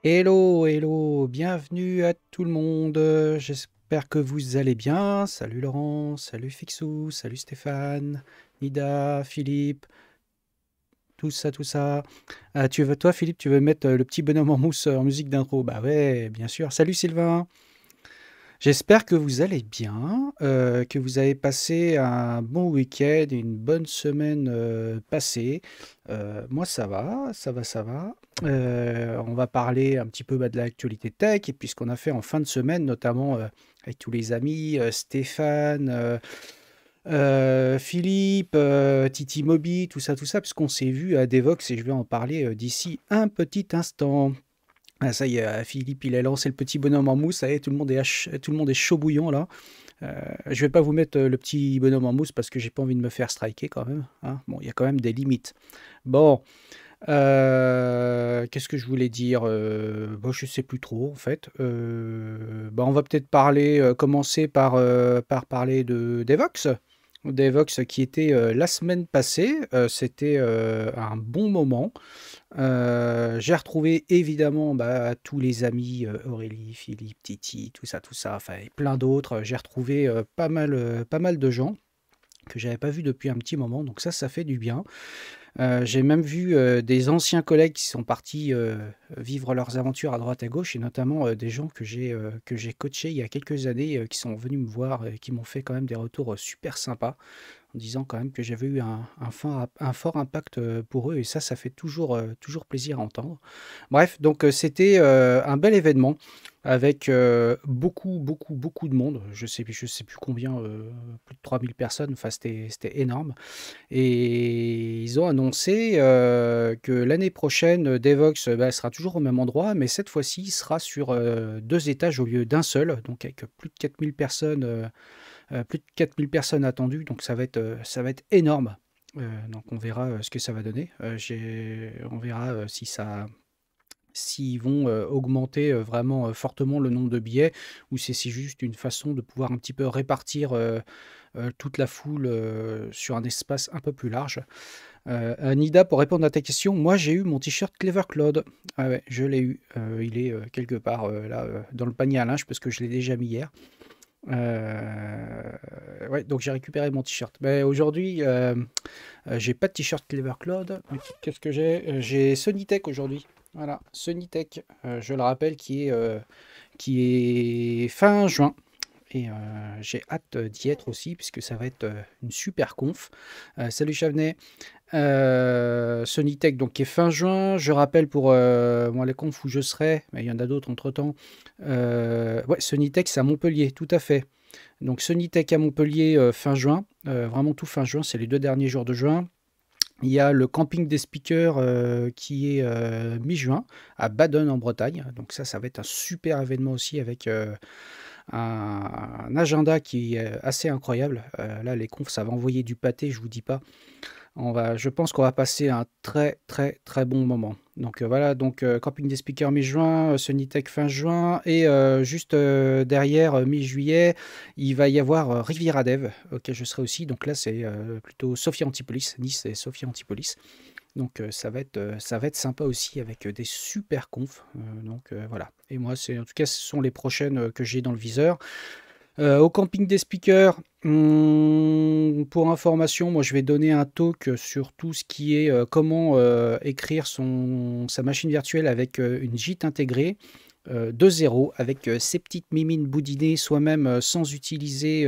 Hello, hello, bienvenue à tout le monde. J'espère que vous allez bien. Salut Laurent, salut Fixou, salut Stéphane, Nida, Philippe, tout ça, tout ça. Toi, Philippe, tu veux mettre le petit bonhomme en mousse en musique d'intro? Bah ouais, bien sûr. Salut Sylvain. J'espère que vous allez bien, que vous avez passé un bon week-end et une bonne semaine passée. Moi, ça va, ça va, ça va. On va parler un petit peu de l'actualité tech et puis ce qu'on a fait en fin de semaine, notamment avec tous les amis, Stéphane, Philippe, Titi Moby, tout ça, puisqu'on s'est vu à Devox et je vais en parler d'ici un petit instant. Ah, ça y est, Philippe, il a lancé le petit bonhomme en mousse. Ça y est, tout le monde est chaud bouillant là. Je vais pas vous mettre le petit bonhomme en mousse parce que j'ai pas envie de me faire striker quand même, hein. Bon, il y a quand même des limites. Bon, qu'est-ce que je voulais dire? Bon, je sais plus trop en fait. Bah, on va peut-être commencer par parler de Devox. Devox qui était la semaine passée. C'était un bon moment. J'ai retrouvé évidemment bah, tous les amis, Aurélie, Philippe, Titi, tout ça, enfin et plein d'autres. J'ai retrouvé pas mal de gens que j'avais pas vus depuis un petit moment, donc ça fait du bien. J'ai même vu des anciens collègues qui sont partis vivre leurs aventures à droite à gauche, et notamment des gens que j'ai coachés il y a quelques années, qui sont venus me voir et qui m'ont fait quand même des retours super sympas en disant quand même que j'avais eu un fort impact pour eux, et ça fait toujours plaisir à entendre. Bref, donc c'était un bel événement avec beaucoup de monde. Je sais plus combien, plus de 3 000 personnes, enfin c'était énorme. Et ils ont annoncé que l'année prochaine, Devox bah, sera toujours au même endroit, mais cette fois-ci, il sera sur 2 étages au lieu d'un seul, donc avec plus de 4 000 personnes attendues, donc ça va être énorme. Donc on verra ce que ça va donner. On verra si s'ils vont augmenter vraiment fortement le nombre de billets, ou si c'est juste une façon de pouvoir un petit peu répartir toute la foule sur un espace un peu plus large. Nida, pour répondre à ta question, moi j'ai eu mon t-shirt Clever Claude. Ah ouais, je l'ai eu. Il est quelque part là dans le panier à linge parce que je l'ai déjà mis hier. Ouais, donc j'ai récupéré mon t-shirt. Mais aujourd'hui, j'ai pas de t-shirt Clever Cloud. Mais qu'est-ce que j'ai? J'ai Sonytech aujourd'hui. Voilà, Sonytech, je le rappelle, qui est fin juin. Et j'ai hâte d'y être aussi, puisque ça va être une super conf. Salut Chavenet. Sonytech, donc qui est fin juin. Je rappelle pour moi les confs où je serai, mais il y en a d'autres entre-temps. Ouais, Sonytech, c'est à Montpellier, tout à fait. Donc Sonytech à Montpellier fin juin, vraiment tout fin juin, c'est les 2 derniers jours de juin. Il y a le camping des speakers qui est mi-juin à Baden en Bretagne. Donc ça va être un super événement aussi avec un agenda qui est assez incroyable. Là, les confs, ça va envoyer du pâté, je vous dis pas. Je pense qu'on va passer un très bon moment. Donc voilà, donc camping des speakers mi-juin, Sonytech fin juin, et juste derrière, mi-juillet, il va y avoir Riviera Dev, auquel je serai aussi. Donc là, c'est plutôt Sophia Antipolis, Nice et Sophia Antipolis. Donc ça va être sympa aussi avec des super confs. Donc voilà. Et moi, en tout cas, ce sont les prochaines que j'ai dans le viseur. Au camping des speakers, pour information, moi je vais donner un talk sur tout ce qui est comment écrire sa machine virtuelle avec une JIT intégrée de zéro, avec ses petites mimines boudinées, soi-même sans utiliser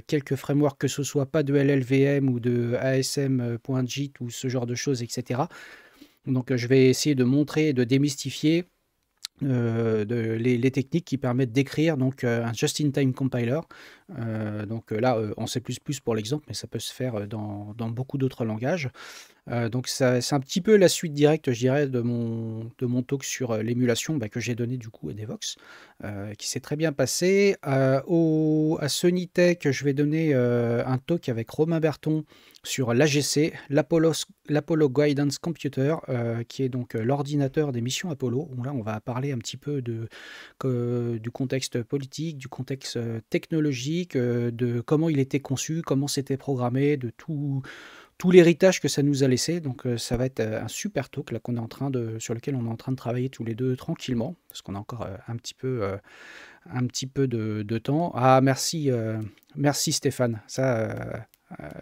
quelques frameworks, que ce soit pas de LLVM ou de ASM.JIT ou ce genre de choses, etc. Donc je vais essayer de montrer et de démystifier les techniques qui permettent d'écrire donc un just-in-time compiler. Donc là, en C++ pour l'exemple, mais ça peut se faire dans beaucoup d'autres langages. Donc c'est un petit peu la suite directe, je dirais, de mon talk sur l'émulation bah, que j'ai donné du coup à Devox, qui s'est très bien passé. À Sonytech, je vais donner un talk avec Romain Berton sur l'AGC, l'Apollo Guidance Computer, qui est donc l'ordinateur des missions Apollo. Où là, on va parler un petit peu du contexte politique, du contexte technologique, de comment il était conçu, comment c'était programmé, de tout l'héritage que ça nous a laissé. Donc ça va être un super talk là, sur lequel on est en train de travailler tous les deux tranquillement, parce qu'on a encore un petit peu de temps. Ah, merci Stéphane.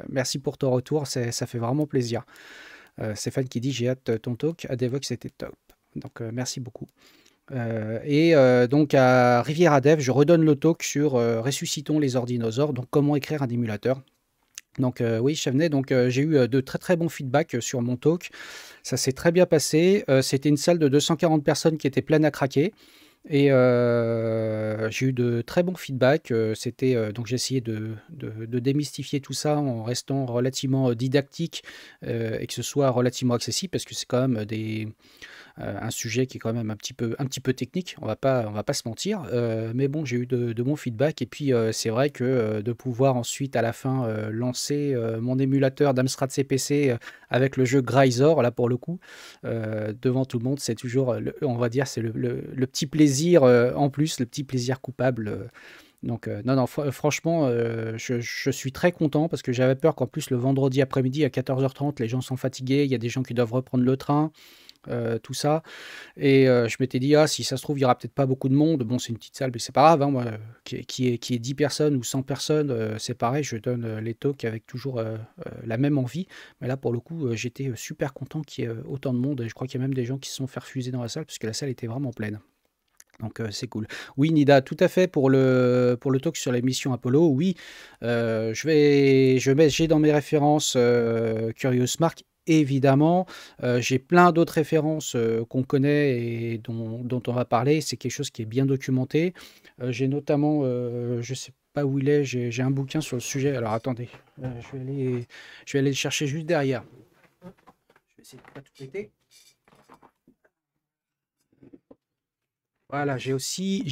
Merci pour ton retour, ça fait vraiment plaisir. Stéphane qui dit: j'ai hâte ton talk à Devox, c'était top. Donc merci beaucoup. Donc à Rivière à Dev, je redonne le talk sur ressuscitons les ordinosaures, donc comment écrire un émulateur. Donc oui, Chevenet, donc j'ai eu de très très bons feedbacks sur mon talk. Ça s'est très bien passé. C'était une salle de 240 personnes qui était pleine à craquer. Et j'ai eu de très bons feedbacks. Donc j'ai essayé de démystifier tout ça en restant relativement didactique et que ce soit relativement accessible parce que c'est quand même un sujet qui est quand même un petit peu technique, on va pas se mentir, mais bon, j'ai eu de bons feedbacks et puis c'est vrai que de pouvoir ensuite à la fin lancer mon émulateur d'Amstrad CPC avec le jeu Grisor, là pour le coup, devant tout le monde, c'est toujours, on va dire, c'est le petit plaisir en plus, le petit plaisir coupable. Donc, non, franchement, je suis très content parce que j'avais peur qu'en plus le vendredi après-midi à 14h30, les gens sont fatigués, il y a des gens qui doivent reprendre le train. Tout ça. Et je m'étais dit, ah, si ça se trouve, il n'y aura peut-être pas beaucoup de monde. Bon, c'est une petite salle, mais c'est pas grave. Hein, moi, qui est 10 personnes ou 100 personnes, c'est pareil. Je donne les talks avec toujours la même envie. Mais là, pour le coup, j'étais super content qu'il y ait autant de monde. Et je crois qu'il y a même des gens qui se sont fait refuser dans la salle parce que la salle était vraiment pleine. Donc c'est cool. Oui, Nida, tout à fait pour le talk sur la mission Apollo. Oui, j'ai dans mes références Curious Mark. Évidemment, j'ai plein d'autres références qu'on connaît et dont on va parler. C'est quelque chose qui est bien documenté. J'ai notamment, je ne sais pas où il est, j'ai un bouquin sur le sujet. Alors attendez, je vais aller le chercher juste derrière. Je vais essayer de ne pas tout péter. Voilà, j'ai aussi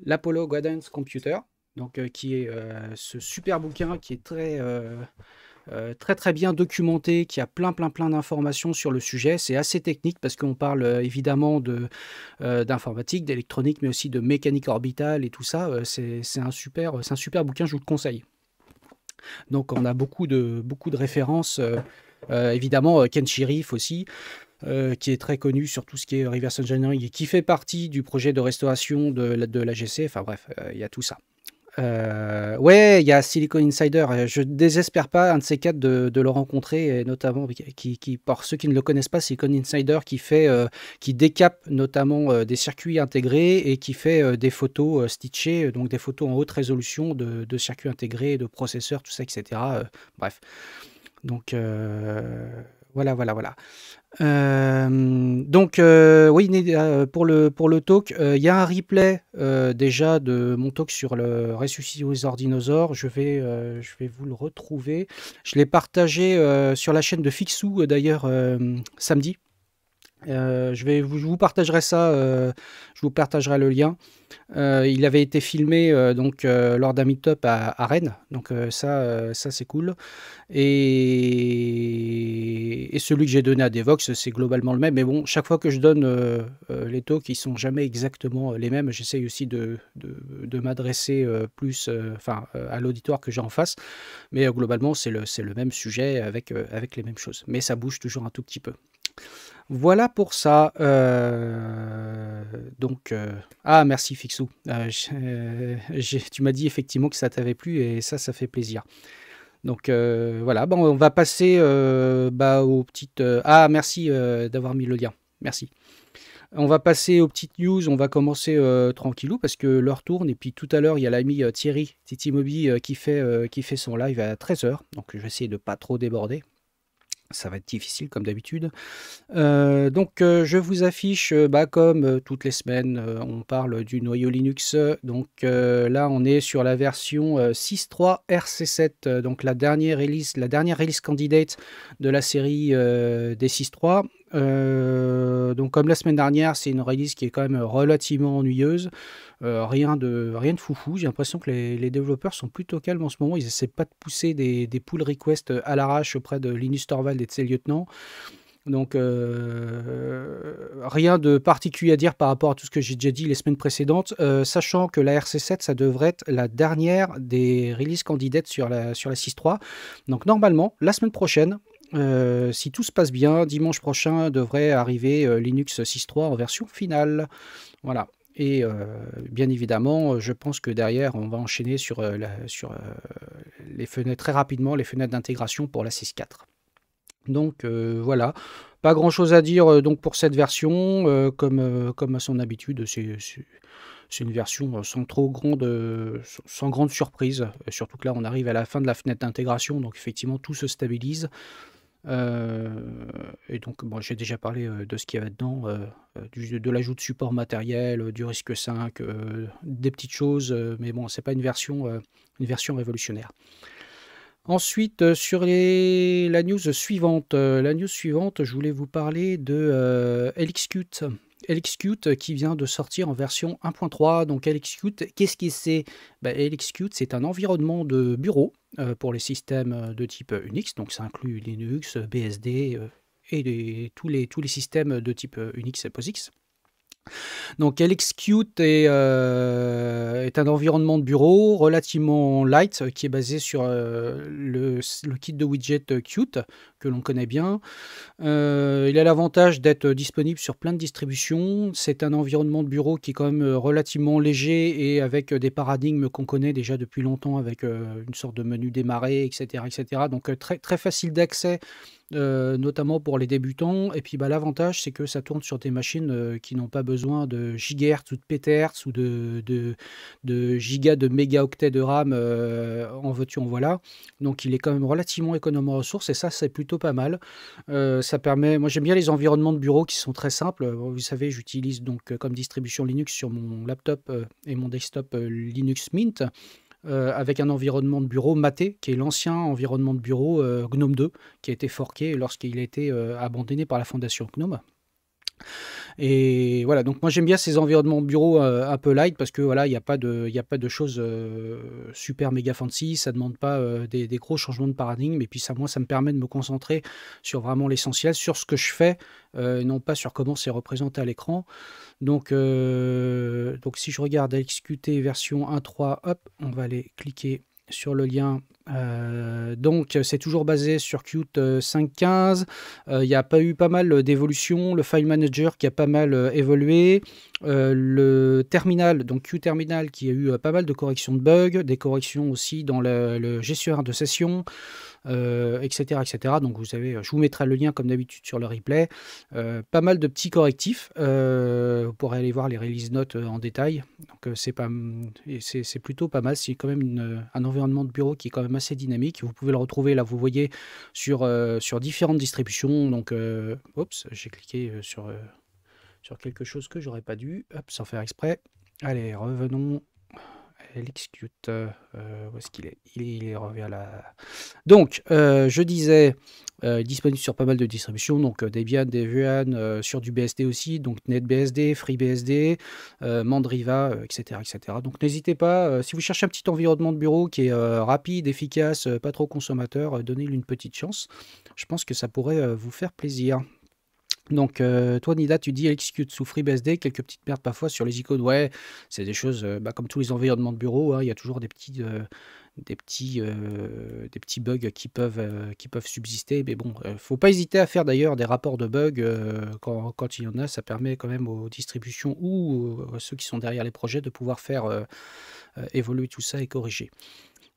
l'Apollo Guidance Computer, donc qui est ce super bouquin qui est très très bien documenté, qui a plein d'informations sur le sujet. C'est assez technique parce qu'on parle évidemment d'informatique, d'électronique, mais aussi de mécanique orbitale et tout ça. C'est un super bouquin, je vous le conseille. Donc on a beaucoup de références. Évidemment, Ken Shirif aussi. Qui est très connu sur tout ce qui est reverse engineering et qui fait partie du projet de restauration de l'AGC. Enfin bref, il y a tout ça. Ouais, il y a Silicon Insider. Je ne désespère pas, un de ces quatre, de le rencontrer, et notamment, pour ceux qui ne le connaissent pas, Silicon Insider qui décape notamment des circuits intégrés et qui fait des photos stitchées, donc des photos en haute résolution de circuits intégrés, de processeurs, tout ça, etc. Bref. Donc voilà. Donc oui, pour le talk, il y a un replay déjà de mon talk sur le ressusciter les ordinosaures. Je vais vous le retrouver. Je l'ai partagé sur la chaîne de Fixou d'ailleurs samedi. Je vous partagerai ça, je vous partagerai le lien. Il avait été filmé lors d'un meet-up à Rennes, donc ça c'est cool. Et celui que j'ai donné à Devox, c'est globalement le même. Mais bon, chaque fois que je donne les talks, ils sont jamais exactement les mêmes. J'essaye aussi de m'adresser plus à l'auditoire que j'ai en face. Mais globalement, c'est le même sujet avec les mêmes choses. Mais ça bouge toujours un tout petit peu. Voilà pour ça. Ah, merci Fixou. Tu m'as dit effectivement que ça t'avait plu et ça fait plaisir. Donc voilà, bon, on va passer aux petites... Ah, merci d'avoir mis le lien. Merci. On va passer aux petites news. On va commencer tranquillou parce que l'heure tourne. Et puis tout à l'heure, il y a l'ami Thierry Titimobi qui fait son live à 13h. Donc je vais essayer de pas trop déborder. Ça va être difficile comme d'habitude. Je vous affiche, comme toutes les semaines, on parle du noyau Linux. Donc là, on est sur la version 6.3 RC7, donc la dernière release candidate de la série des 6.3. Donc comme la semaine dernière, c'est une release qui est quand même relativement ennuyeuse. Rien de foufou. J'ai l'impression que les développeurs sont plutôt calmes en ce moment. Ils essaient pas de pousser des pull requests à l'arrache auprès de Linus Torvald et de ses lieutenants. Donc, rien de particulier à dire par rapport à tout ce que j'ai déjà dit les semaines précédentes, sachant que la RC7, ça devrait être la dernière des releases candidates sur la 6.3. Donc normalement, la semaine prochaine, si tout se passe bien, dimanche prochain devrait arriver Linux 6.3 en version finale. Voilà. Et bien évidemment, je pense que derrière, on va enchaîner sur les fenêtres très rapidement, les fenêtres d'intégration pour la 6.4. Donc voilà, pas grand chose à dire donc pour cette version, comme à son habitude, c'est une version sans grande surprise. Surtout que là, on arrive à la fin de la fenêtre d'intégration, donc effectivement, tout se stabilise. Et donc, bon, j'ai déjà parlé de ce qu'il y avait dedans, de l'ajout de support matériel, du risque 5, des petites choses, mais bon, c'est pas une version révolutionnaire. Ensuite, sur la news suivante, je voulais vous parler de LXQt. LXQt qui vient de sortir en version 1.3. Donc LXQt, qu'est-ce que c'est? LXQt, c'est un environnement de bureau pour les systèmes de type Unix. Donc ça inclut Linux, BSD et tous les systèmes de type Unix et POSIX. Donc LXQt est un environnement de bureau relativement light qui est basé sur le kit de widget Qt que l'on connaît bien. Il a l'avantage d'être disponible sur plein de distributions. C'est un environnement de bureau qui est quand même relativement léger et avec des paradigmes qu'on connaît déjà depuis longtemps avec une sorte de menu démarrer, etc. etc. Donc très, très facile d'accès. Notamment pour les débutants. Et puis l'avantage, c'est que ça tourne sur des machines qui n'ont pas besoin de gigahertz ou de pétahertz ou de gigas de mégaoctets de RAM en veux-tu, en voilà. Donc il est quand même relativement économe en ressources et ça, c'est plutôt pas mal. Ça permet, moi j'aime bien les environnements de bureau qui sont très simples. Vous savez, j'utilise donc comme distribution Linux sur mon laptop et mon desktop Linux Mint. Avec un environnement de bureau Mate, qui est l'ancien environnement de bureau GNOME 2, qui a été forqué lorsqu'il a été abandonné par la fondation GNOME. Et voilà, donc moi j'aime bien ces environnements de bureau un peu light parce que voilà, il n'y a pas de choses super méga fancy, ça ne demande pas des gros changements de paradigme, et puis ça, moi, ça me permet de me concentrer sur vraiment l'essentiel, sur ce que je fais, non pas sur comment c'est représenté à l'écran. Donc si je regarde LXQt version 1.3, hop, on va aller cliquer sur le lien. Donc c'est toujours basé sur Qt 5.15. Il y a pas eu pas mal d'évolutions. Le file manager qui a pas mal évolué. Le terminal, donc QTerminal, qui a eu pas mal de corrections de bugs, des corrections aussi dans le gestionnaire de session. Etc., etc. Donc vous savez, je vous mettrai le lien comme d'habitude sur le replay. Pas mal de petits correctifs. Vous pourrez aller voir les release notes en détail. Donc c'est plutôt pas mal. C'est quand même un environnement de bureau qui est quand même assez dynamique. Vous pouvez le retrouver là, vous voyez, sur différentes distributions. Donc, oups, j'ai cliqué sur quelque chose que j'aurais pas dû, hop, sans faire exprès. Allez, revenons. LXQt, où est-ce qu'il est? Il revient là. Donc, je disais, disponible sur pas mal de distributions, donc Debian, Devuan, sur du BSD aussi, donc NetBSD, FreeBSD, Mandriva, etc., etc. Donc n'hésitez pas, si vous cherchez un petit environnement de bureau qui est rapide, efficace, pas trop consommateur, donnez-lui une petite chance. Je pense que ça pourrait vous faire plaisir. Donc, toi, Nida, tu dis LXQt sous FreeBSD, quelques petites merdes parfois sur les icônes. Ouais, c'est des choses, comme tous les environnements de bureau, hein, il y a toujours des petits bugs qui peuvent subsister. Mais bon, faut pas hésiter à faire d'ailleurs des rapports de bugs quand il y en a. Ça permet quand même aux distributions ou ceux qui sont derrière les projets de pouvoir faire évoluer tout ça et corriger.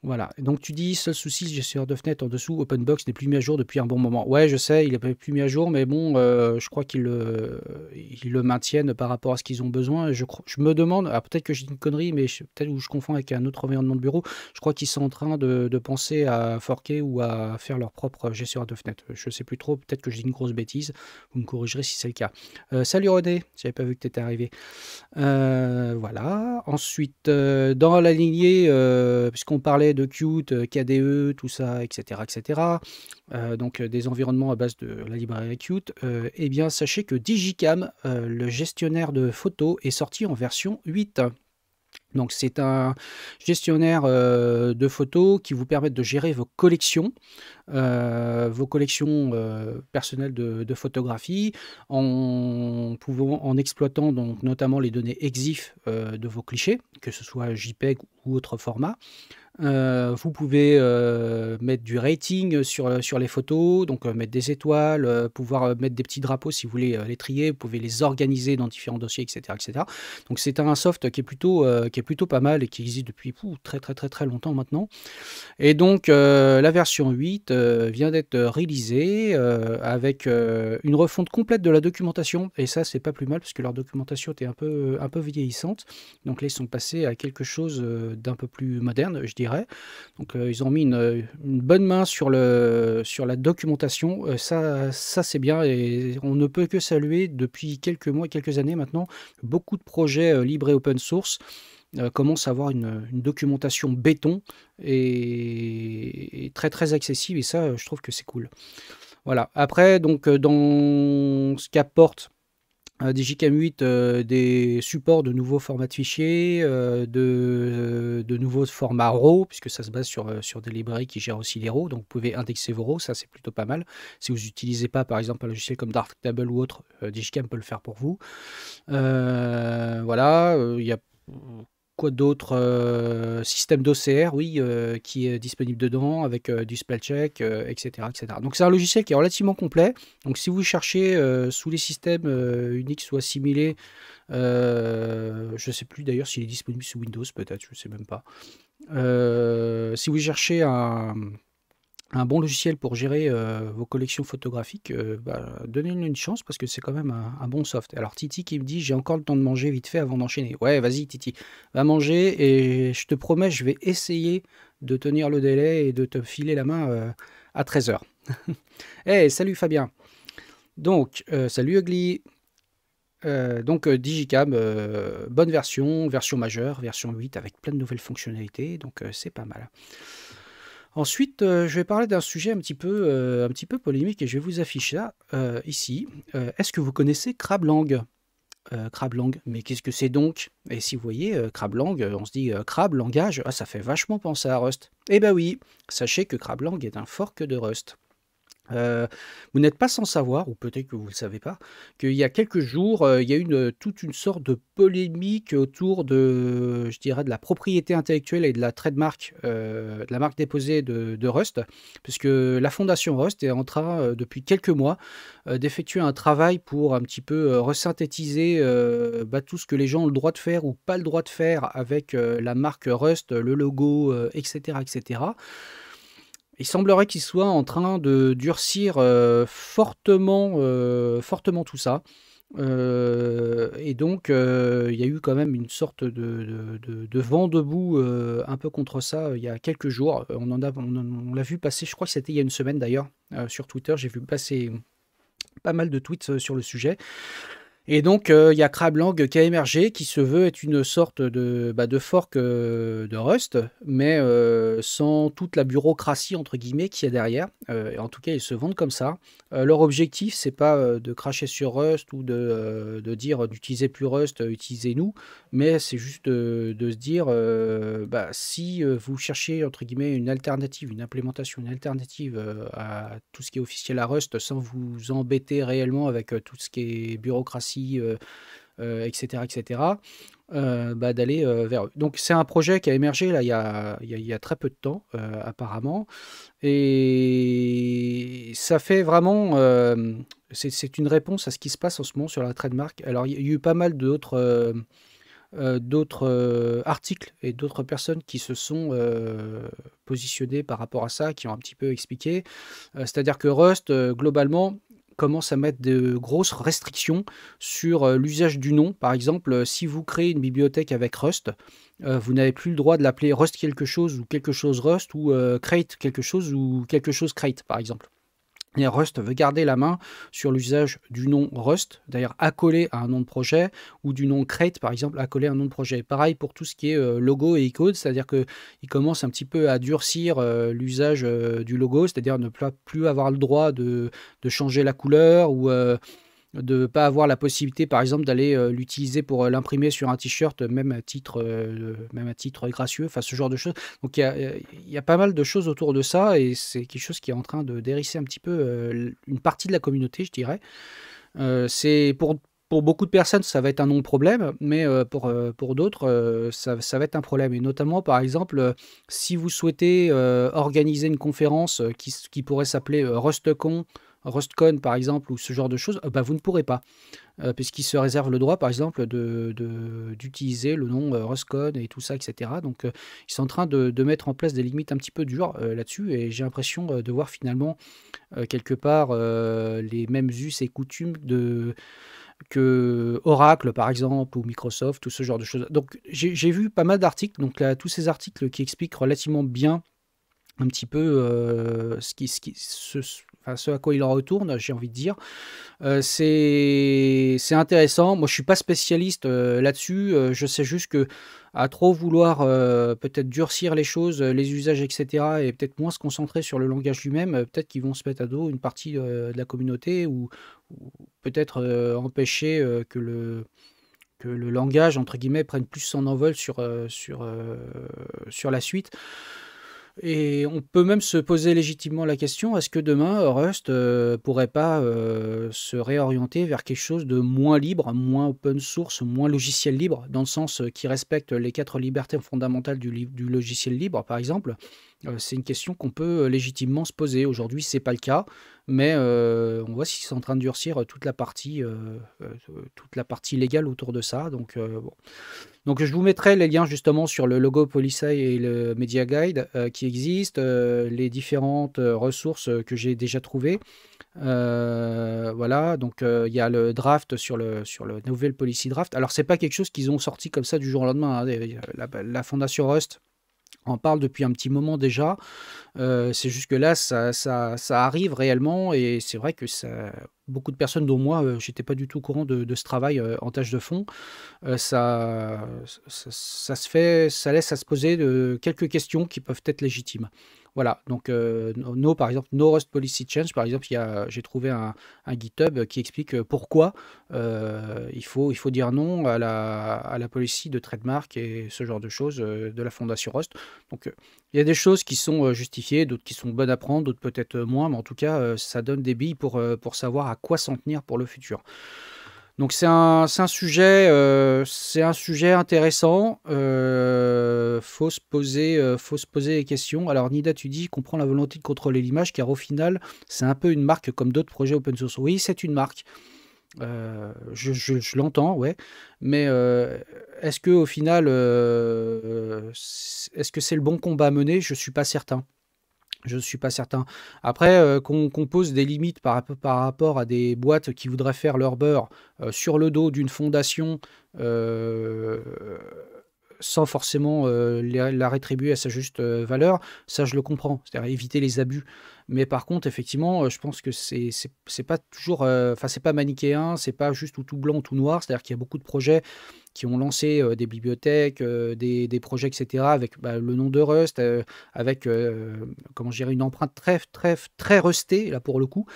Voilà, donc tu dis, seul souci, gestionnaire de fenêtre en dessous, OpenBox n'est plus mis à jour depuis un bon moment. Ouais, je sais, il n'est plus mis à jour, mais bon, je crois qu'ils le maintiennent par rapport à ce qu'ils ont besoin. Je me demande, alors peut-être que je dis une connerie, mais peut-être que je confonds avec un autre environnement de bureau, je crois qu'ils sont en train de penser à forquer ou à faire leur propre gestionnaire de fenêtre. Je ne sais plus trop, peut-être que je dis une grosse bêtise, vous me corrigerez si c'est le cas. Salut René, je n'avais pas vu que tu étais arrivé. Voilà, ensuite, dans la lignée, puisqu'on parlait de Qt, KDE, tout ça, etc., etc., donc des environnements à base de la librairie Qt, eh bien, sachez que Digicam, le gestionnaire de photos, est sorti en version 8. Donc c'est un gestionnaire de photos qui vous permet de gérer vos collections personnelles de photographie en exploitant donc notamment les données EXIF de vos clichés, que ce soit JPEG ou autre format. Vous pouvez mettre du rating sur les photos, donc mettre des étoiles, pouvoir mettre des petits drapeaux si vous voulez les trier, vous pouvez les organiser dans différents dossiers, etc. etc. Donc c'est un soft qui est plutôt pas mal et qui existe depuis très très très très longtemps maintenant. Et donc la version 8 vient d'être réalisée avec une refonte complète de la documentation, et ça c'est pas plus mal parce que leur documentation était un peu vieillissante. Donc là ils sont passés à quelque chose d'un peu plus moderne, je dirais. Donc ils ont mis une bonne main sur la documentation, ça c'est bien, et on ne peut que saluer depuis quelques mois, quelques années maintenant, beaucoup de projets libres et open source commence à avoir une documentation béton et très très accessible, et ça je trouve que c'est cool. Voilà. Après, donc dans ce qu'apporte Digicam 8, des supports de nouveaux formats de fichiers, de nouveaux formats RAW, puisque ça se base sur des librairies qui gèrent aussi les RAW, donc vous pouvez indexer vos RAW, ça c'est plutôt pas mal. Si vous n'utilisez pas par exemple un logiciel comme Darktable ou autre, Digicam peut le faire pour vous. Voilà, il y a quoi d'autre? Système d'OCR, oui, qui est disponible dedans avec du spell check, etc., etc. Donc c'est un logiciel qui est relativement complet. Donc si vous cherchez sous les systèmes Unix ou assimilés, je ne sais plus d'ailleurs s'il est disponible sous Windows, peut-être, je ne sais même pas. Si vous cherchez un bon logiciel pour gérer vos collections photographiques, donnez-lui une chance parce que c'est quand même un bon soft. Alors Titi qui me dit j'ai encore le temps de manger vite fait avant d'enchaîner. Ouais, vas-y Titi, va manger et je te promets, je vais essayer de tenir le délai et de te filer la main à 13h. Hey, salut Fabien. Donc, salut Ugly. Donc Digicam, bonne version majeure, version 8 avec plein de nouvelles fonctionnalités, donc c'est pas mal. Ensuite, je vais parler d'un sujet un petit peu polémique et je vais vous afficher ça ici. Est-ce que vous connaissez CrabLang? CrabLang, mais qu'est-ce que c'est donc? Et si vous voyez CrabLang, on se dit Crab, langage, ah, ça fait vachement penser à Rust. Eh ben oui, sachez que CrabLang est un fork de Rust. Vous n'êtes pas sans savoir, ou peut-être que vous ne le savez pas, qu'il y a quelques jours, il y a eu toute une sorte de polémique autour de, je dirais, de la propriété intellectuelle et de la trademark, de la marque déposée de Rust, puisque la fondation Rust est en train, depuis quelques mois, d'effectuer un travail pour un petit peu resynthétiser tout ce que les gens ont le droit de faire ou pas le droit de faire avec la marque Rust, le logo, etc., etc. Il semblerait qu'il soit en train de durcir fortement tout ça. Et donc, il y a eu quand même une sorte de vent debout un peu contre ça il y a quelques jours. On l'a vu passer, je crois que c'était il y a une semaine d'ailleurs, sur Twitter. J'ai vu passer pas mal de tweets sur le sujet. Et donc, il y a CrabLang qui a émergé, qui se veut être une sorte de fork de Rust, mais sans toute la bureaucratie, entre guillemets, qu'il y a derrière. Et en tout cas, ils se vendent comme ça. Leur objectif, c'est pas de cracher sur Rust ou de dire d'utiliser plus Rust, utilisez-nous, mais c'est juste de se dire, si vous cherchez, entre guillemets, une alternative, une implémentation, une alternative à tout ce qui est officiel à Rust, sans vous embêter réellement avec tout ce qui est bureaucratie, etc., etc., d'aller vers eux. Donc c'est un projet qui a émergé là, il y a très peu de temps, apparemment, et ça fait vraiment... c'est une réponse à ce qui se passe en ce moment sur la trademark. Alors il y a eu pas mal d'autres articles et d'autres personnes qui se sont positionnées par rapport à ça, qui ont un petit peu expliqué. C'est-à-dire que Rust, globalement, commence à mettre de grosses restrictions sur l'usage du nom. Par exemple, si vous créez une bibliothèque avec Rust, vous n'avez plus le droit de l'appeler Rust quelque chose ou quelque chose Rust, ou Crate quelque chose ou quelque chose Crate, par exemple. Et Rust veut garder la main sur l'usage du nom Rust, d'ailleurs accolé à un nom de projet, ou du nom Crate, par exemple, accolé à un nom de projet. Pareil pour tout ce qui est logo et icône, c'est-à-dire qu'il commence un petit peu à durcir l'usage du logo, c'est-à-dire ne plus avoir le droit de changer la couleur, ou de ne pas avoir la possibilité, par exemple, d'aller l'utiliser pour l'imprimer sur un t-shirt, même à titre gracieux, enfin ce genre de choses. Donc il y a pas mal de choses autour de ça et c'est quelque chose qui est en train de dérisser un petit peu une partie de la communauté, je dirais. C'est pour beaucoup de personnes, ça va être un non-problème, mais pour d'autres, ça va être un problème. Et notamment, par exemple, si vous souhaitez organiser une conférence qui pourrait s'appeler RustCon, par exemple, ou ce genre de choses, bah, vous ne pourrez pas, puisqu'ils se réservent le droit, par exemple, d'utiliser le nom RustCon et tout ça, etc. Donc, ils sont en train de mettre en place des limites un petit peu dures là-dessus, et j'ai l'impression de voir finalement quelque part les mêmes us et coutumes que Oracle, par exemple, ou Microsoft, tout ce genre de choses. Donc, j'ai vu pas mal d'articles, donc là, tous ces articles qui expliquent relativement bien un petit peu enfin, ce à quoi il en retourne, j'ai envie de dire. C'est intéressant. Moi, je suis pas spécialiste là-dessus. Je sais juste que à trop vouloir peut-être durcir les choses, les usages, etc., et peut-être moins se concentrer sur le langage lui-même, peut-être qu'ils vont se mettre à dos une partie de la communauté ou peut-être empêcher que le langage, entre guillemets, prenne plus son envol sur la suite. Et on peut même se poser légitimement la question, est-ce que demain, Rust pourrait pas se réorienter vers quelque chose de moins libre, moins open source, moins logiciel libre, dans le sens qui respecte les 4 libertés fondamentales du logiciel libre, par exemple? C'est une question qu'on peut légitimement se poser. Aujourd'hui, c'est pas le cas, mais on voit s'ils sont en train de durcir toute la partie légale autour de ça. Donc, bon. Donc, je vous mettrai les liens justement sur le logo Polyci et le Media Guide qui existent, les différentes ressources que j'ai déjà trouvées. Voilà, donc il y a le draft sur le Novel Policy Draft. Alors, c'est pas quelque chose qu'ils ont sorti comme ça du jour au lendemain, hein. La Fondation Rust en parle depuis un petit moment déjà. C'est juste que là, ça arrive réellement et c'est vrai que beaucoup de personnes, dont moi, j'étais pas du tout au courant de ce travail en tâche de fond. Ça se fait, ça laisse à se poser quelques questions qui peuvent être légitimes. Voilà, donc par exemple, No Rust Policy Change, par exemple, j'ai trouvé un GitHub qui explique pourquoi il faut dire non à la policy de trademark et ce genre de choses de la Fondation Rust. Donc il y a des choses qui sont justifiées, d'autres qui sont bonnes à prendre, d'autres peut-être moins, mais en tout cas, ça donne des billes pour savoir à quoi s'en tenir pour le futur. Donc c'est un sujet intéressant. Faut se poser les questions. Alors Nida, tu dis comprend la volonté de contrôler l'image, car au final, c'est un peu une marque comme d'autres projets open source. Oui, c'est une marque. Je l'entends, ouais. Mais est-ce que au final, est-ce que c'est le bon combat à mener? Je suis pas certain. Je ne suis pas certain. Après, qu'on pose des limites par rapport à des boîtes qui voudraient faire leur beurre sur le dos d'une fondation euh, sans forcément la rétribuer à sa juste valeur, ça je le comprends. C'est-à-dire éviter les abus. Mais par contre, effectivement, je pense que c'est pas toujours, enfin c'est pas manichéen, c'est pas juste ou tout blanc ou tout noir. C'est-à-dire qu'il y a beaucoup de projets qui ont lancé des bibliothèques, des projets, etc., avec le nom de Rust, avec comment je dirais, une empreinte très, très, très rustée, là pour le coup,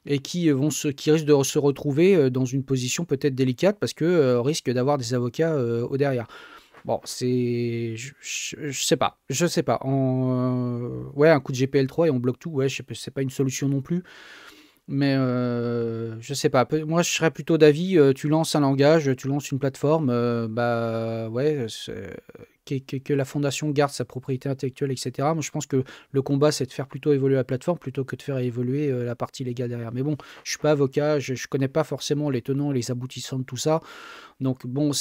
et qui risquent de se retrouver dans une position peut-être délicate parce que risquent d'avoir des avocats au derrière. Bon, je sais pas, je sais pas. Ouais, un coup de GPL3 et on bloque tout, ouais, c'est pas une solution non plus. Mais je sais pas. Moi, je serais plutôt d'avis, tu lances un langage, tu lances une plateforme, bah ouais, que la fondation garde sa propriété intellectuelle, etc. Moi, je pense que le combat, c'est de faire plutôt évoluer la plateforme plutôt que de faire évoluer la partie légale derrière. Mais bon, je suis pas avocat, je connais pas forcément les tenants et les aboutissants de tout ça. Donc bon,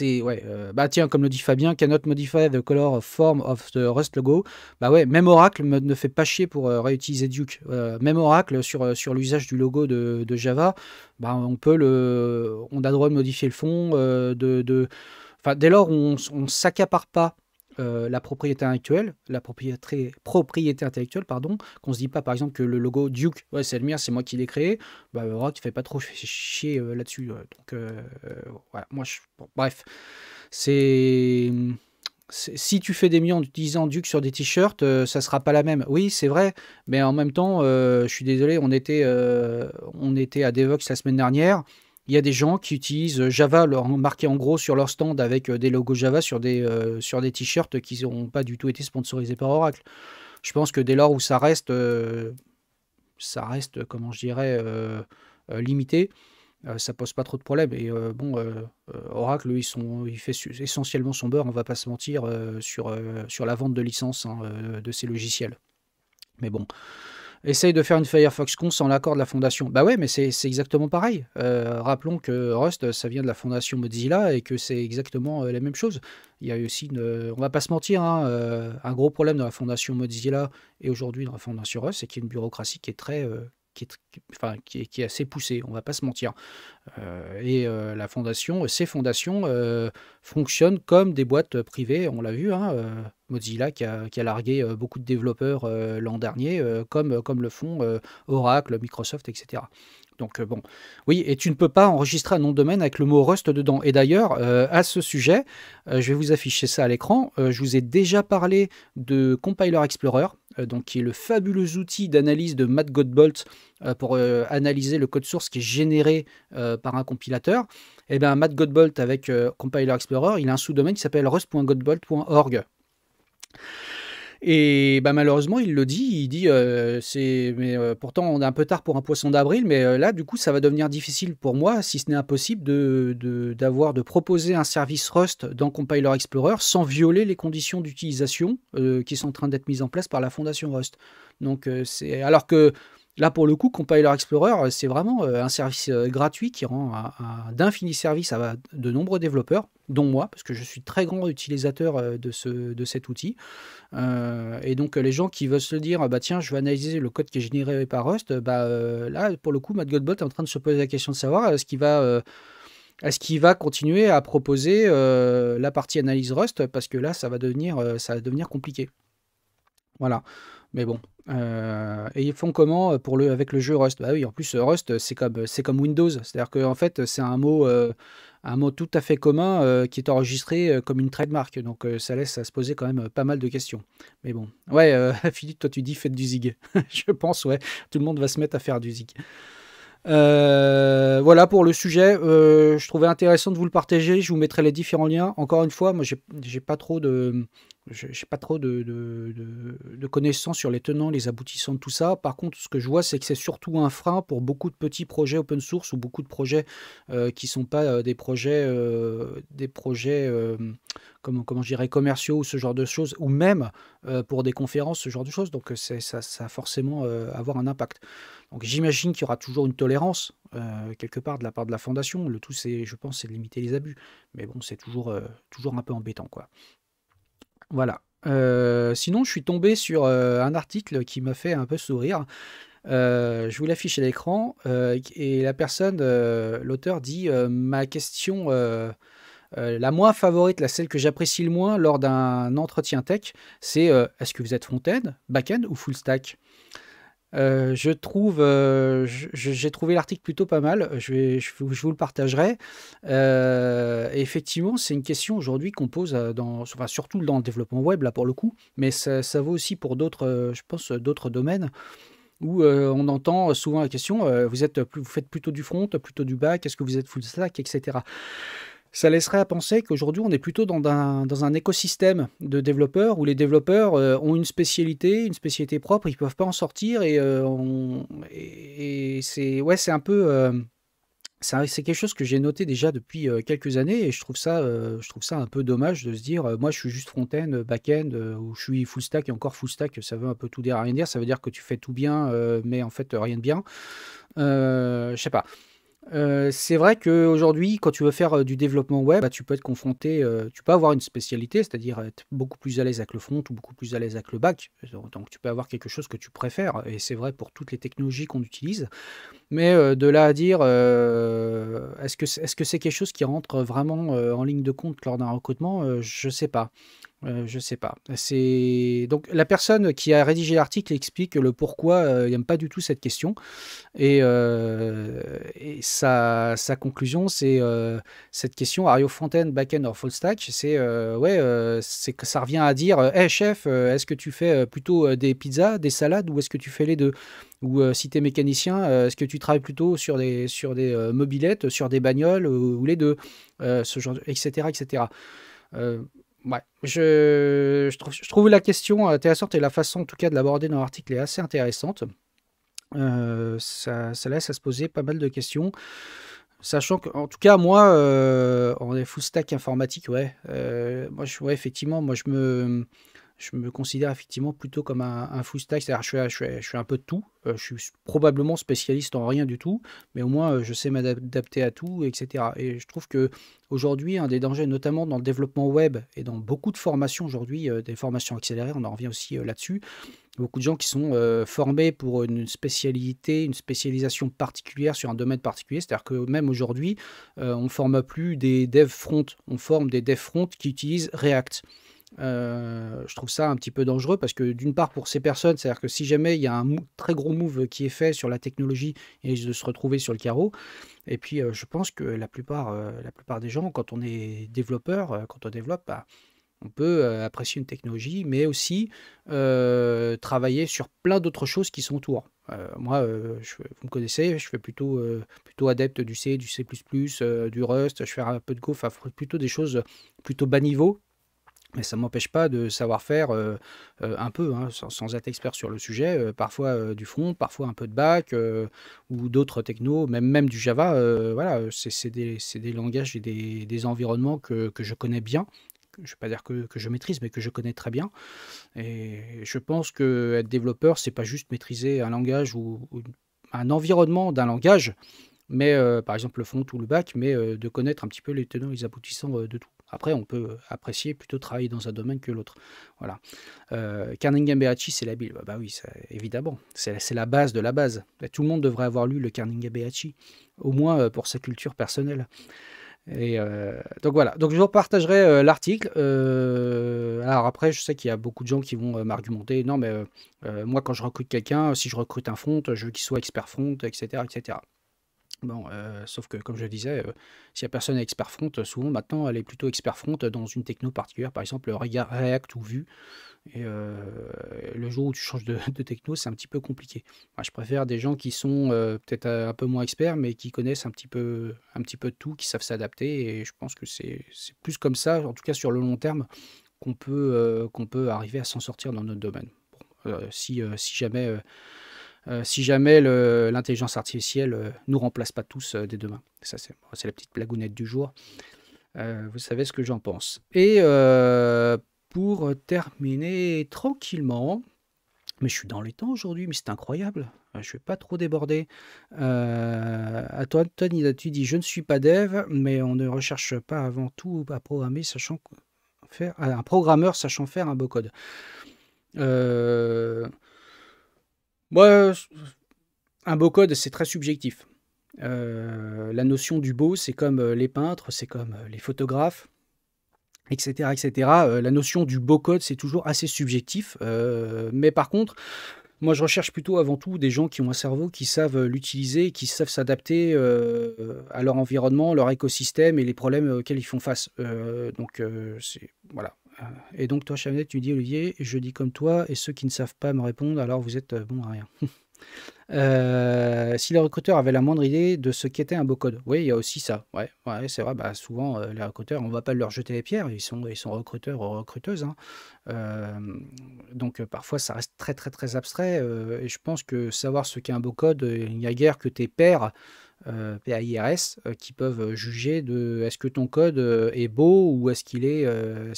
ouais, bah tiens, comme le dit Fabien, cannot modify the color of form of the Rust logo. Bah ouais, même Oracle ne fait pas chier pour réutiliser Duke. Même Oracle sur l'usage du logo de Java, bah on a le droit de modifier le fond, enfin, dès lors où on s'accapare pas la propriété intellectuelle, pardon, qu'on se dit pas par exemple que le logo Duke, ouais, c'est le mien, c'est moi qui l'ai créé, bah Oracle fait pas trop chier là-dessus. Donc voilà, bon, bref, c'est Si tu fais des millions en utilisant Duke sur des t-shirts, ça sera pas la même. Oui, c'est vrai, mais en même temps, je suis désolé, on était à Devox la semaine dernière. Il y a des gens qui utilisent Java marqué en gros sur leur stand avec des logos Java sur des t-shirts qui n'ont pas du tout été sponsorisés par Oracle. Je pense que dès lors où ça reste, comment je dirais, limité, ça pose pas trop de problèmes. Et Oracle, lui, il fait essentiellement son beurre, on va pas se mentir, sur la vente de licences hein, de ses logiciels. Mais bon, essaye de faire une Firefox Conf sans l'accord de la fondation. Bah ouais, mais c'est exactement pareil. Rappelons que Rust, ça vient de la fondation Mozilla et que c'est exactement la même chose. Il y a aussi, on va pas se mentir, hein, un gros problème dans la fondation Mozilla et aujourd'hui dans la fondation Rust, c'est qu'il y a une bureaucratie qui est très... qui est assez poussée, on va pas se mentir. La fondation, ces fondations fonctionnent comme des boîtes privées, on l'a vu, hein, Mozilla qui a largué beaucoup de développeurs l'an dernier, comme le font Oracle, Microsoft, etc. Donc bon, oui, et tu ne peux pas enregistrer un nom de domaine avec le mot Rust dedans. Et d'ailleurs, à ce sujet, je vais vous afficher ça à l'écran. Je vous ai déjà parlé de Compiler Explorer, donc qui est le fabuleux outil d'analyse de Matt Godbolt pour analyser le code source qui est généré par un compilateur. Et bien, Matt Godbolt avec Compiler Explorer, il a un sous-domaine qui s'appelle rust.godbolt.org. Et bah, malheureusement, il le dit, pourtant on est un peu tard pour un poisson d'avril, mais là, du coup, ça va devenir difficile pour moi, si ce n'est impossible, de proposer un service Rust dans Compiler Explorer sans violer les conditions d'utilisation qui sont en train d'être mises en place par la fondation Rust. Donc, alors que là, pour le coup, Compiler Explorer, c'est vraiment un service gratuit qui rend d'infinis services à de nombreux développeurs, dont moi, parce que je suis très grand utilisateur de cet outil. Et donc, les gens qui veulent se dire, bah tiens, je vais analyser le code qui est généré par Rust, là, pour le coup, Matt Godbolt est en train de se poser la question de savoir est-ce qu'il va continuer à proposer la partie analyse Rust, parce que là, ça va devenir compliqué. Voilà. Mais bon. Et ils font comment avec le jeu Rust? Bah oui, en plus, Rust, c'est comme Windows. C'est-à-dire qu'en fait, c'est un mot tout à fait commun qui est enregistré comme une trademark. Donc, ça laisse à se poser quand même pas mal de questions. Mais bon. Ouais, Philippe, toi, tu dis faites du zig. Je pense, ouais. Tout le monde va se mettre à faire du zig. Voilà pour le sujet. Je trouvais intéressant de vous le partager. Je vous mettrai les différents liens. Encore une fois, moi, j'ai pas trop de connaissances sur les tenants, les aboutissants de tout ça. Par contre, ce que je vois, c'est que c'est surtout un frein pour beaucoup de petits projets open source ou beaucoup de projets qui ne sont pas des projets, comment je dirais, commerciaux ou ce genre de choses, ou même pour des conférences, ce genre de choses. Donc, ça va forcément avoir un impact. Donc, j'imagine qu'il y aura toujours une tolérance quelque part de la part de la fondation. Le tout, je pense, c'est de limiter les abus. Mais bon, c'est toujours un peu embêtant, quoi. Voilà. Sinon, je suis tombé sur un article qui m'a fait un peu sourire. Je vous l'affiche à l'écran. Et la personne, l'auteur dit ma question la moins favorite, celle que j'apprécie le moins lors d'un entretien tech, c'est est-ce que vous êtes front-end, back-end ou full stack? J'ai trouvé l'article plutôt pas mal. Je vous le partagerai. Et effectivement, c'est une question aujourd'hui qu'on pose surtout dans le développement web, là pour le coup, mais ça vaut aussi pour d'autres, je pense, d'autres domaines où on entend souvent la question vous faites plutôt du front, plutôt du back, est-ce que vous êtes full stack, etc. Ça laisserait à penser qu'aujourd'hui, on est plutôt dans un écosystème de développeurs où les développeurs ont une spécialité propre, ils ne peuvent pas en sortir et c'est un peu c'est quelque chose que j'ai noté déjà depuis quelques années et je trouve ça un peu dommage de se dire moi je suis juste front-end, back-end ou je suis full stack et encore full stack, ça veut un peu tout dire à rien dire, ça veut dire que tu fais tout bien mais en fait rien de bien. Je sais pas. C'est vrai qu'aujourd'hui, quand tu veux faire du développement web, tu peux être confronté, tu peux avoir une spécialité, c'est-à-dire être beaucoup plus à l'aise avec le front ou beaucoup plus à l'aise avec le back. Donc tu peux avoir quelque chose que tu préfères, et c'est vrai pour toutes les technologies qu'on utilise. Mais de là à dire, est-ce que c'est quelque chose qui rentre vraiment en ligne de compte lors d'un recrutement? Je sais pas. Je sais pas. C'est donc la personne qui a rédigé l'article explique le pourquoi, il n'aime pas du tout cette question et sa conclusion, c'est, cette question: «Are you front-end, back-end or full stack?» C'est, ouais, c'est que ça revient à dire, «Hey chef, est-ce que tu fais, plutôt, des pizzas, des salades ou est-ce que tu fais les 2 ou, si tu es mécanicien, est-ce que tu travailles plutôt sur des, mobylettes, sur des bagnoles ou les 2?» Ce genre de et cetera et cetera. Ouais, je trouve la question intéressante et la façon, en tout cas, de l'aborder dans l'article est assez intéressante. Ça laisse à se poser pas mal de questions, sachant qu'en tout cas, moi, on est full stack informatique, ouais. Moi, ouais, effectivement, moi, je me considère effectivement plutôt comme un full stack, c'est-à-dire je fais un peu de tout. Je suis probablement spécialiste en rien du tout, mais au moins je sais m'adapter à tout, etc. Et je trouve que aujourd'hui, un des dangers, notamment dans le développement web et dans beaucoup de formations aujourd'hui, des formations accélérées, on en revient aussi là-dessus. Beaucoup de gens qui sont formés pour une spécialité, une spécialisation particulière sur un domaine particulier. C'est-à-dire que même aujourd'hui, on ne forme plus des devs front, on forme des devs front qui utilisent React. Je trouve ça un petit peu dangereux parce que d'une part pour ces personnes, c'est-à-dire que si jamais il y a un très gros move qui est fait sur la technologie et de se retrouver sur le carreau, et puis je pense que la plupart des gens, quand on est développeur, quand on développe, bah, on peut apprécier une technologie, mais aussi travailler sur plein d'autres choses qui sont autour. Moi, vous me connaissez, je fais plutôt adepte du C, du C++, du Rust, je fais un peu de Go, enfin plutôt des choses plutôt bas niveau. Mais ça ne m'empêche pas de savoir faire un peu, hein, sans être expert sur le sujet, parfois du front, parfois un peu de back ou d'autres technos, même du Java. Voilà, c'est des langages et des environnements que je connais bien. Je ne vais pas dire que je maîtrise, mais que je connais très bien. Et je pense que être développeur, c'est pas juste maîtriser un langage ou un environnement d'un langage, mais par exemple le front ou le back, mais de connaître un petit peu les tenants et les aboutissants de tout. Après, on peut apprécier plutôt travailler dans un domaine que l'autre. Voilà. Kernighan-Behachi, c'est la Bible. Bah oui, évidemment. C'est la base de la base. Tout le monde devrait avoir lu le Kernighan-Behachi, au moins pour sa culture personnelle. Et donc voilà. Donc je vous partagerai l'article. Alors après, je sais qu'il y a beaucoup de gens qui vont m'argumenter. Non, mais moi, quand je recrute quelqu'un, si je recrute un front, je veux qu'il soit expert front, etc., etc. Bon, sauf que comme je le disais, si la personne est expert front, souvent maintenant elle est plutôt expert front dans une techno particulière, par exemple React ou Vue. Et le jour où tu changes de techno, c'est un petit peu compliqué. Moi, je préfère des gens qui sont peut-être un peu moins experts, mais qui connaissent un petit peu de tout, qui savent s'adapter. Et je pense que c'est plus comme ça, en tout cas sur le long terme, qu'on peut arriver à s'en sortir dans notre domaine. Bon, si jamais l'intelligence artificielle nous remplace pas tous dès demain. Ça, c'est la petite blagounette du jour. Vous savez ce que j'en pense. Et pour terminer tranquillement, mais je suis dans les temps aujourd'hui, mais c'est incroyable. Je ne vais pas trop déborder. À toi, Anton, tu dis: je ne suis pas dev, mais on ne recherche pas avant tout à programmer, un programmeur sachant faire un beau code. Moi, un beau code, c'est très subjectif. La notion du beau, c'est comme les peintres, c'est comme les photographes, etc., etc. La notion du beau code, c'est toujours assez subjectif. Mais par contre, moi, je recherche plutôt avant tout des gens qui ont un cerveau, qui savent l'utiliser, qui savent s'adapter à leur environnement, leur écosystème et les problèmes auxquels ils font face. Donc, voilà. Et donc, toi, Chaminette, tu dis: Olivier, je dis comme toi, et ceux qui ne savent pas me répondre, alors vous êtes bon à rien. Si les recruteurs avaient la moindre idée de ce qu'était un beau code. Oui, il y a aussi ça. Ouais, ouais, c'est vrai. Bah, souvent, les recruteurs, on ne va pas leur jeter les pierres. Ils sont recruteurs ou recruteuses, hein. Donc, parfois, ça reste très, très, très abstrait. Et je pense que savoir ce qu'est un beau code, il n'y a guère que tes pairs, PAIRS, qui peuvent juger de est-ce que ton code est beau ou est-ce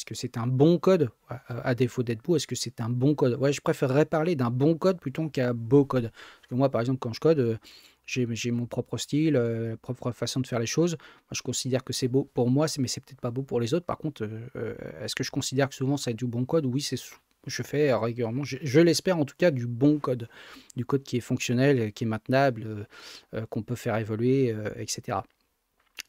que c'est un bon code à défaut d'être beau, est-ce que c'est un bon code. Ouais, je préférerais parler d'un bon code plutôt qu'un beau code. Parce que moi, par exemple, quand je code, j'ai mon propre style, propre façon de faire les choses. Moi, je considère que c'est beau pour moi, mais c'est peut-être pas beau pour les autres. Par contre, est-ce que je considère que souvent ça est du bon code? Oui, je fais régulièrement, je l'espère en tout cas, du bon code, du code qui est fonctionnel, qui est maintenable, qu'on peut faire évoluer, etc.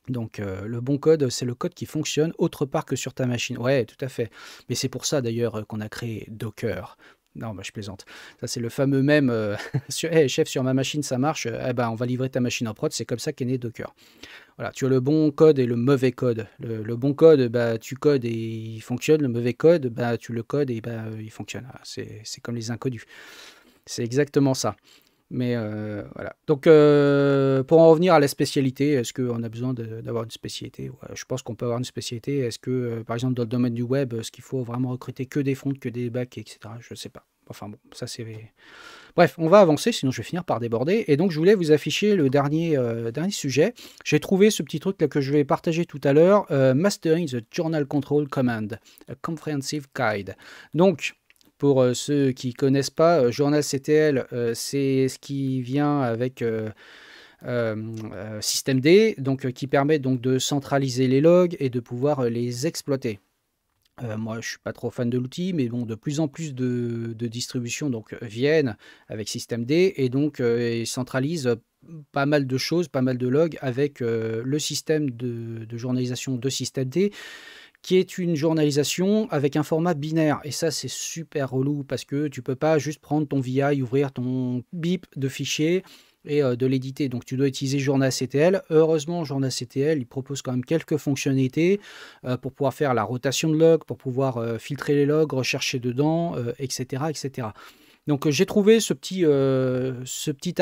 Donc, le bon code, c'est le code qui fonctionne autre part que sur ta machine. Ouais, tout à fait. Mais c'est pour ça d'ailleurs qu'on a créé Docker. Non, bah, je plaisante. Ça, c'est le fameux mème Hey, chef, sur ma machine, ça marche. Eh ben, on va livrer ta machine en prod. C'est comme ça qu'est né Docker. Voilà, tu as le bon code et le mauvais code. Le bon code, bah, tu codes et il fonctionne. Le mauvais code, bah, tu le codes et bah, il fonctionne. Voilà, c'est comme les inconnus. C'est exactement ça. Mais voilà. Donc, pour en revenir à la spécialité, est-ce qu'on a besoin d'avoir une spécialité? Ouais, je pense qu'on peut avoir une spécialité. Est-ce que, par exemple, dans le domaine du web, est-ce qu'il faut vraiment recruter que des fronts, que des backs, etc. Je ne sais pas. Enfin bon, ça c'est... Bref, on va avancer, sinon je vais finir par déborder. Et donc, je voulais vous afficher le dernier sujet. J'ai trouvé ce petit truc là que je vais partager tout à l'heure. Mastering the Journal Control Command, a Comprehensive Guide. Donc, pour ceux qui ne connaissent pas, journalctl, c'est ce qui vient avec systemd, donc, qui permet donc de centraliser les logs et de pouvoir les exploiter. Moi, je ne suis pas trop fan de l'outil, mais bon, de plus en plus de distributions donc, viennent avec systemd et donc ils centralisent pas mal de choses, pas mal de logs avec le système de journalisation de systemd, qui est une journalisation avec un format binaire. Et ça, c'est super relou parce que tu peux pas juste prendre ton VI, ouvrir ton bip de fichier et de l'éditer. Donc, tu dois utiliser journalctl. Heureusement, journalctl, il propose quand même quelques fonctionnalités pour pouvoir faire la rotation de logs, pour pouvoir filtrer les logs, rechercher dedans, etc., etc. Donc, j'ai trouvé ce petit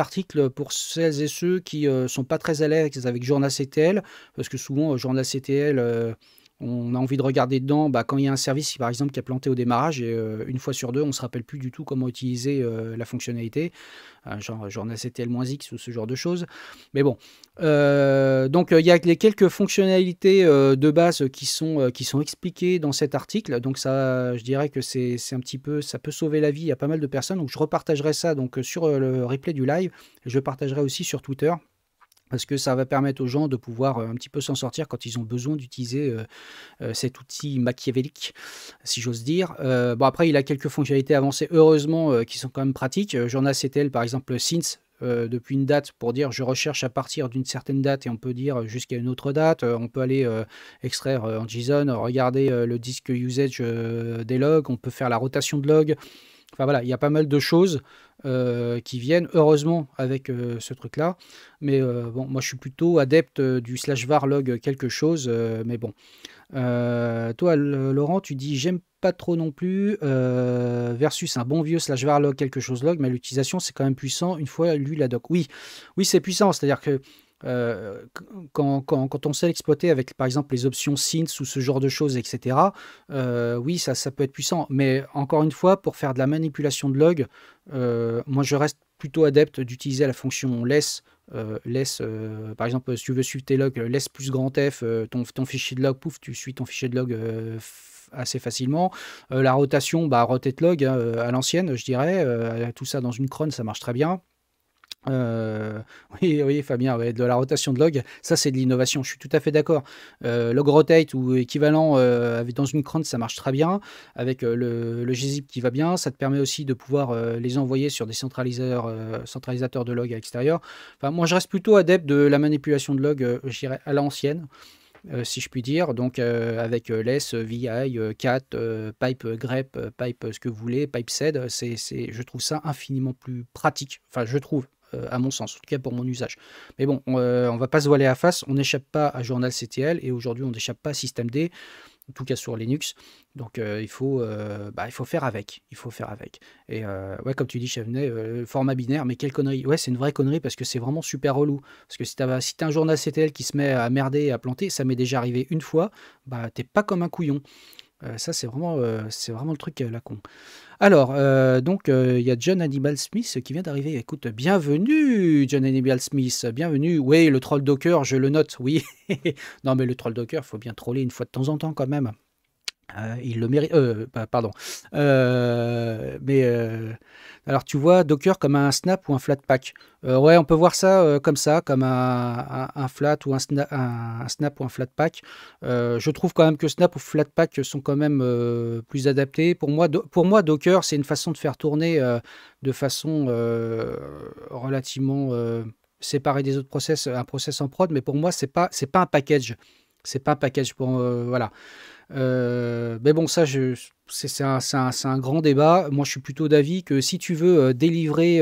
article pour celles et ceux qui ne sont pas très à l'aise avec journalctl, parce que souvent, journalctl... on a envie de regarder dedans quand il y a un service, par exemple, qui a planté au démarrage et une fois sur deux, on ne se rappelle plus du tout comment utiliser la fonctionnalité, genre journalctl-x ou ce genre de choses. Mais bon, donc il y a les quelques fonctionnalités de base qui sont expliquées dans cet article. Donc ça, je dirais que c'est un petit peu, ça peut sauver la vie à pas mal de personnes. Donc je repartagerai ça donc, sur le replay du live. Je partagerai aussi sur Twitter, parce que ça va permettre aux gens de pouvoir un petit peu s'en sortir quand ils ont besoin d'utiliser cet outil machiavélique, si j'ose dire. Bon, après, il a quelques fonctionnalités avancées, heureusement, qui sont quand même pratiques. journalctl, par exemple, since, depuis une date, pour dire je recherche à partir d'une certaine date, et on peut dire jusqu'à une autre date. On peut aller extraire en JSON, regarder le disque usage des logs, on peut faire la rotation de logs. Enfin voilà, il y a pas mal de choses qui viennent, heureusement, avec ce truc-là. Mais bon, moi je suis plutôt adepte du /var log quelque chose, mais bon. Toi, Laurent, tu dis j'aime pas trop non plus, versus un bon vieux /var log quelque chose log, mais l'utilisation c'est quand même puissant une fois lu la doc. Oui, oui, c'est puissant, c'est-à-dire que quand on sait l'exploiter avec par exemple les options synth ou ce genre de choses, etc., oui, ça peut être puissant. Mais encore une fois, pour faire de la manipulation de log, moi je reste plutôt adepte d'utiliser la fonction less. Par exemple, si tu veux suivre tes logs, less plus grand F, ton fichier de log, pouf, tu suis ton fichier de log assez facilement. La rotation, rotate log à l'ancienne, je dirais. Tout ça dans une cron, ça marche très bien. Oui, oui, Fabien, ouais, de la rotation de log, ça c'est de l'innovation, je suis tout à fait d'accord. Log rotate ou équivalent dans une cron, ça marche très bien. Avec le gzip qui va bien, ça te permet aussi de pouvoir les envoyer sur des centralisateurs de log à l'extérieur. Enfin, moi je reste plutôt adepte de la manipulation de log, je dirais à l'ancienne. Si je puis dire, donc avec less, vi, cat, pipe, grep, pipe, ce que vous voulez, pipe sed, je trouve ça infiniment plus pratique, enfin je trouve, à mon sens, en tout cas pour mon usage. Mais bon, on va pas se voiler la face, on n'échappe pas à journalctl et aujourd'hui on n'échappe pas à systemd, en tout cas sur Linux. Donc il faut faire avec. Il faut faire avec. Et ouais, comme tu dis, Chevenet, format binaire, mais quelle connerie. Ouais, c'est une vraie connerie parce que c'est vraiment super relou. Parce que si t'as un journalctl qui se met à merder et à planter, ça m'est déjà arrivé une fois, t'es pas comme un couillon. Ça, c'est vraiment le truc la con. Alors, donc, il y a John Hannibal Smith qui vient d'arriver. Écoute, bienvenue, John Hannibal Smith, bienvenue. Oui, le troll Docker, je le note, oui. Non, mais le troll Docker, il faut bien troller une fois de temps en temps quand même. Il le mérite. Pardon. Alors, tu vois Docker comme un snap ou un flatpak. Ouais, on peut voir ça comme ça, comme un flat ou un snap ou un flatpak. Je trouve quand même que snap ou flatpak sont quand même plus adaptés. Pour moi, Docker, c'est une façon de faire tourner de façon relativement séparé des autres process, un process en prod, mais pour moi, c'est pas un package. C'est pas un package pour, voilà. Mais bon, ça, c'est un grand débat. Moi, je suis plutôt d'avis que si tu veux délivrer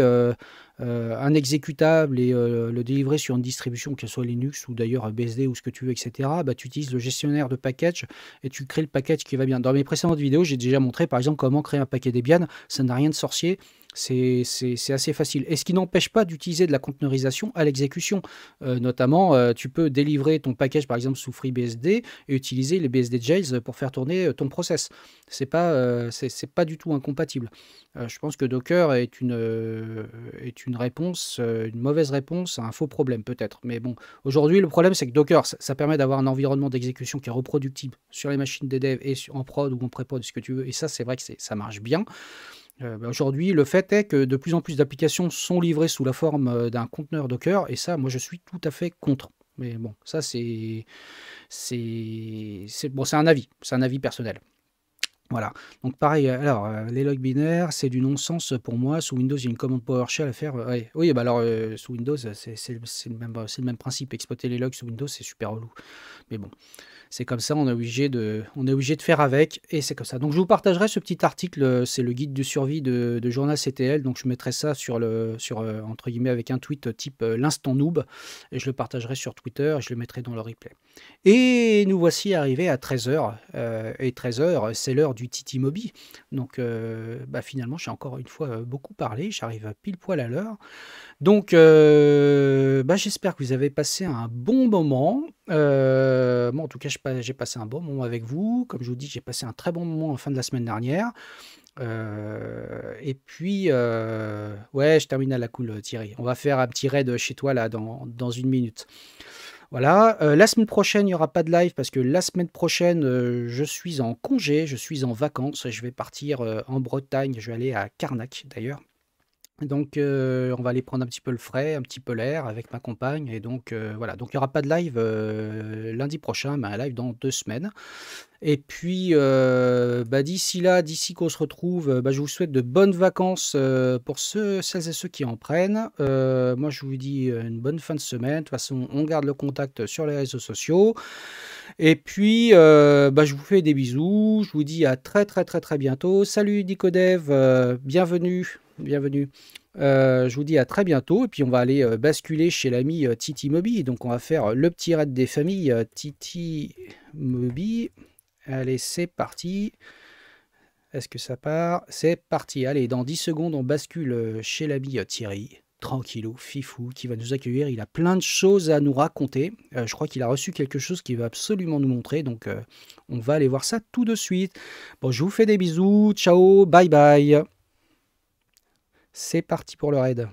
un exécutable et le délivrer sur une distribution, qu'elle soit Linux ou d'ailleurs BSD ou ce que tu veux, etc., bah, tu utilises le gestionnaire de package et tu crées le package qui va bien. Dans mes précédentes vidéos, j'ai déjà montré, par exemple, comment créer un paquet Debian. Ça n'a rien de sorcier. C'est assez facile. Et ce qui n'empêche pas d'utiliser de la conteneurisation à l'exécution. Notamment, tu peux délivrer ton package, par exemple, sous FreeBSD et utiliser les BSD jails pour faire tourner ton process. C'est pas du tout incompatible. Je pense que Docker est une réponse, une mauvaise réponse à un faux problème, peut-être. Mais bon, aujourd'hui, le problème, c'est que Docker, ça permet d'avoir un environnement d'exécution qui est reproductible sur les machines des devs et en prod ou en pré-prod, ce que tu veux. Et ça, c'est vrai que ça marche bien. Aujourd'hui, le fait est que de plus en plus d'applications sont livrées sous la forme d'un conteneur Docker, et ça, moi, je suis tout à fait contre. Mais bon, ça, c'est un avis personnel. Voilà. Donc pareil, alors les logs binaires, c'est du non-sens pour moi. Sous Windows, il y a une commande PowerShell à faire. Ouais. Oui, bah alors sous Windows, c'est le même principe. Exploiter les logs sous Windows, c'est super relou. Mais bon. C'est comme ça, on est obligé de faire avec, et c'est comme ça. Donc je vous partagerai ce petit article, c'est le guide de survie de Journal CTL, donc je mettrai ça entre guillemets avec un tweet type l'instant noob, et je le partagerai sur Twitter, et je le mettrai dans le replay. Et nous voici arrivés à 13h, et 13h, c'est l'heure du Titi Mobi. Donc finalement, j'ai encore une fois beaucoup parlé, j'arrive pile poil à l'heure. Donc, j'espère que vous avez passé un bon moment. Moi, en tout cas, j'ai passé un bon moment avec vous. Comme je vous dis, j'ai passé un très bon moment en fin de la semaine dernière. Et puis, ouais, je termine à la cool, Thierry. On va faire un petit raid chez toi, là, dans une minute. Voilà, la semaine prochaine, il n'y aura pas de live parce que la semaine prochaine, je suis en congé, je suis en vacances. Je vais partir en Bretagne, je vais aller à Carnac, d'ailleurs. Donc, on va aller prendre un petit peu le frais, un petit peu l'air avec ma compagne. Et donc, voilà. Donc, il n'y aura pas de live lundi prochain, mais un live dans 2 semaines. Et puis, d'ici là, d'ici qu'on se retrouve, je vous souhaite de bonnes vacances pour celles et ceux qui en prennent. Moi, je vous dis une bonne fin de semaine. De toute façon, on garde le contact sur les réseaux sociaux. Et puis, je vous fais des bisous. Je vous dis à très, très, très, très bientôt. Salut Nicodev, bienvenue. Bienvenue. Je vous dis à très bientôt. Et puis, on va aller basculer chez l'ami Titi Mobi. Donc, on va faire le petit raid des familles Titi Mobi. Allez, c'est parti. Est-ce que ça part? C'est parti. Allez, dans 10 secondes, on bascule chez l'ami Thierry. Tranquillou, fifou, qui va nous accueillir. Il a plein de choses à nous raconter. Je crois qu'il a reçu quelque chose qu'il va absolument nous montrer. Donc, on va aller voir ça tout de suite. Bon, je vous fais des bisous. Ciao, bye bye. C'est parti pour le raid.